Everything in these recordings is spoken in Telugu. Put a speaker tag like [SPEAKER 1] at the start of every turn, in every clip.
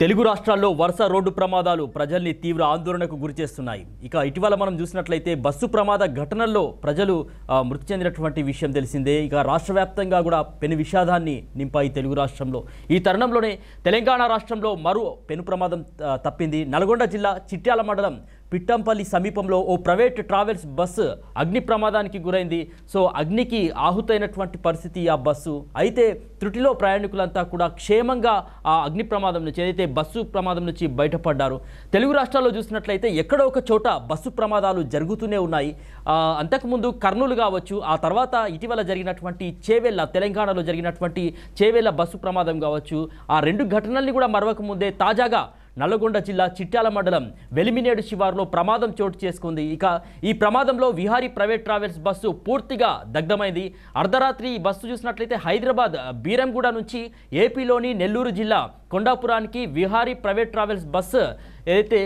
[SPEAKER 1] తెలుగు రాష్ట్రాల్లో వరుస రోడ్డు ప్రమాదాలు ప్రజల్ని తీవ్ర ఆందోళనకు గురిచేస్తున్నాయి. ఇక ఇటీవల మనం చూసినట్లయితే బస్సు ప్రమాద ఘటనల్లో ప్రజలు మృతి చెందినటువంటి విషయం తెలిసిందే. ఇక రాష్ట్ర వ్యాప్తంగా కూడా పెను విషాదాన్ని నింపాయి తెలుగు రాష్ట్రంలో. ఈ తరుణంలోనే తెలంగాణ రాష్ట్రంలో మరో పెను ప్రమాదం తప్పింది. నల్గొండ జిల్లా చిట్యాల మండలం పిట్టంపల్లి సమీపంలో ఓ ప్రైవేట్ ట్రావెల్స్ బస్సు అగ్ని ప్రమాదానికి గురైంది. సో అగ్నికి ఆహుతైనటువంటి పరిస్థితి ఆ బస్సు. అయితే త్రుటిలో ప్రయాణికులంతా కూడా క్షేమంగా ఆ అగ్ని ప్రమాదం నుంచి ఏదైతే బస్సు ప్రమాదం నుంచి బయటపడ్డారు. తెలుగు రాష్ట్రాల్లో చూసినట్లయితే ఎక్కడో ఒక చోట బస్సు ప్రమాదాలు జరుగుతూనే ఉన్నాయి. అంతకుముందు కర్నూలు కావచ్చు, ఆ తర్వాత ఇటీవల జరిగినటువంటి చేవెళ్ళ, తెలంగాణలో జరిగినటువంటి చేవెళ్ళ బస్సు ప్రమాదం కావచ్చు, ఆ రెండు ఘటనల్ని కూడా మరవక ముందే తాజాగా నల్గొండ జిల్లా చిట్యాల మండలం వెలిమినేడు శివారులో ప్రమాదం చోటు చేసుకుంది. ఇక ఈ ప్రమాదంలో విహారీ ప్రైవేట్ ట్రావెల్స్ బస్సు పూర్తిగా దగ్ధమైంది. అర్ధరాత్రి ఈ బస్సు చూసినట్లయితే హైదరాబాద్ బీరంగూడ నుంచి ఏపీలోని నెల్లూరు జిల్లా కొండాపురానికి విహారీ ప్రైవేట్ ట్రావెల్స్ బస్సు ఏదైతే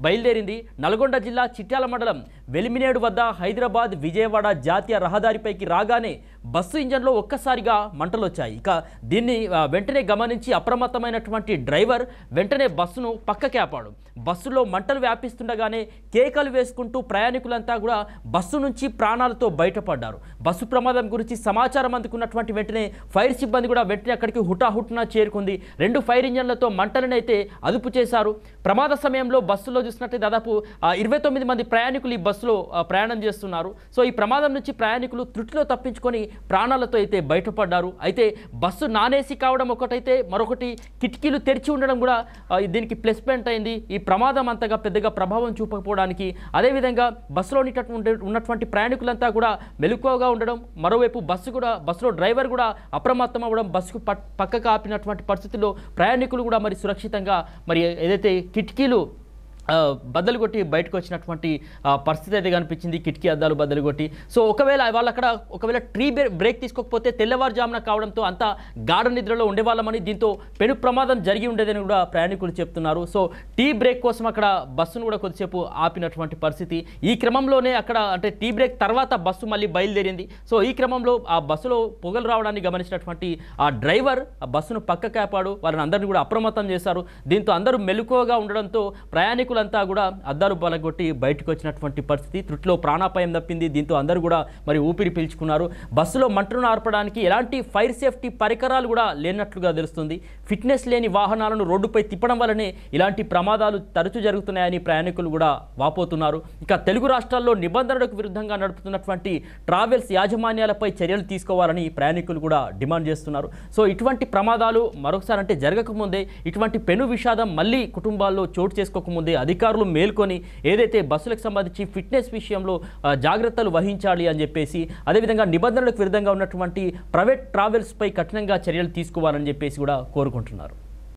[SPEAKER 1] బయలుదేరింది. నల్గొండ జిల్లా చిట్యాల మండలం వెలిమినేడు వద్ద హైదరాబాద్ విజయవాడ జాతీయ రహదారిపైకి రాగానే బస్సు ఇంజన్లో ఒక్కసారిగా మంటలు వచ్చాయి. ఇక దీన్ని వెంటనే గమనించి అప్రమత్తమైనటువంటి డ్రైవర్ వెంటనే బస్సును పక్కకి ఆపాడు. బస్సులో మంటలు వ్యాపిస్తుండగానే కేకలు వేసుకుంటూ ప్రయాణికులంతా కూడా బస్సు నుంచి ప్రాణాలతో బయటపడ్డారు. బస్సు ప్రమాదం గురించి సమాచారం అందుకున్నటువంటి వెంటనే ఫైర్ సిబ్బంది కూడా వెంటనే అక్కడికి హుటాహుటిన చేరుకుంది. 2 ఫైర్ ఇంజన్లతో మంటలనైతే అదుపు చేశారు. ప్రమాద సమయంలో బస్సులో చూసినట్టు దాదాపు 29 మంది ప్రయాణికులు ఈ బస్సులో ప్రయాణం చేస్తున్నారు. సో ఈ ప్రమాదం నుంచి ప్రయాణికులు త్రుటిలో తప్పించుకొని ప్రాణాలతో అయితే బయటపడ్డారు. అయితే బస్సు నానేసి కావడం ఒకటైతే, మరొకటి కిటికీలు తెరిచి ఉండడం కూడా దీనికి ప్లస్ పాయింట్ అయింది. ఈ ప్రమాదం అంతగా పెద్దగా ప్రభావం చూపకపోవడానికి. అదేవిధంగా బస్సులో ఉన్నటువంటి ప్రయాణికులంతా కూడా మెలకువగా ఉండడం, మరోవైపు బస్సులో డ్రైవర్ కూడా అప్రమత్తం అవ్వడం, బస్సుకు పక్కకు ఆపినటువంటి పరిస్థితుల్లో ప్రయాణికులు కూడా మరి సురక్షితంగా మరి ఏదైతే కిటికీలు బద్దలు కొట్టి బయటకు వచ్చినటువంటి పరిస్థితి అయితే కనిపించింది. కిటికీ అద్దాలు బద్దలు కొట్టి. సో వాళ్ళు అక్కడ ఒకవేళ బ్రేక్ తీసుకోకపోతే తెల్లవారుజామున కావడంతో అంత గాఢ నిద్రలో ఉండేవాళ్ళమని, దీంతో పెను ప్రమాదం జరిగి ఉండేదని కూడా ప్రయాణికులు చెప్తున్నారు. సో టీ బ్రేక్ కోసం అక్కడ బస్సును కూడా కొద్దిసేపు ఆపినటువంటి పరిస్థితి. ఈ క్రమంలోనే అక్కడ అంటే టీ బ్రేక్ తర్వాత బస్సు మళ్ళీ బయలుదేరింది. సో ఈ క్రమంలో ఆ బస్సులో పొగలు రావడాన్ని గమనించినటువంటి ఆ డ్రైవర్ ఆ బస్సును పక్కకు ఆపాడు. వాళ్ళని అందరినీ కూడా అప్రమత్తం చేశారు. దీంతో అందరూ మెలకువగా ఉండడంతో ప్రయాణికులు అంతా కూడా అద్దాలు బలగొట్టి బయటకు వచ్చినటువంటి పరిస్థితి. త్రుటిలో ప్రాణాపాయం తప్పింది. దీంతో అందరూ కూడా మరి ఊపిరి పీల్చుకున్నారు. బస్సులో మంటలను ఆర్పడానికి ఎలాంటి ఫైర్ సేఫ్టీ పరికరాలు కూడా లేనట్లుగా తెలుస్తుంది. ఫిట్నెస్ లేని వాహనాలను రోడ్డుపై తిప్పడం వల్లనే ఇలాంటి ప్రమాదాలు తరచూ జరుగుతున్నాయని ప్రయాణికులు కూడా వాపోతున్నారు. ఇక తెలుగు రాష్ట్రాల్లో నిబంధనలకు విరుద్ధంగా నడుపుతున్నటువంటి ట్రావెల్స్ యాజమాన్యాలపై చర్యలు తీసుకోవాలని ప్రయాణికులు కూడా డిమాండ్ చేస్తున్నారు. సో ఇటువంటి ప్రమాదాలు మరొకసారి అంటే జరగకముందే, ఇటువంటి పెను విషాదం మళ్ళీ కుటుంబాల్లో చోటు చేసుకోకముందే అధికారులు మేల్కొని ఏదైతే బస్సులకు సంబంధించి ఫిట్నెస్ విషయంలో జాగ్రత్తలు వహించాలి అని చెప్పేసి, అదేవిధంగా నిబంధనలకు విరుద్ధంగా ఉన్నటువంటి ప్రైవేట్ ట్రావెల్స్పై కఠినంగా చర్యలు తీసుకోవాలని చెప్పేసి కూడా కోరుకుంటున్నారు.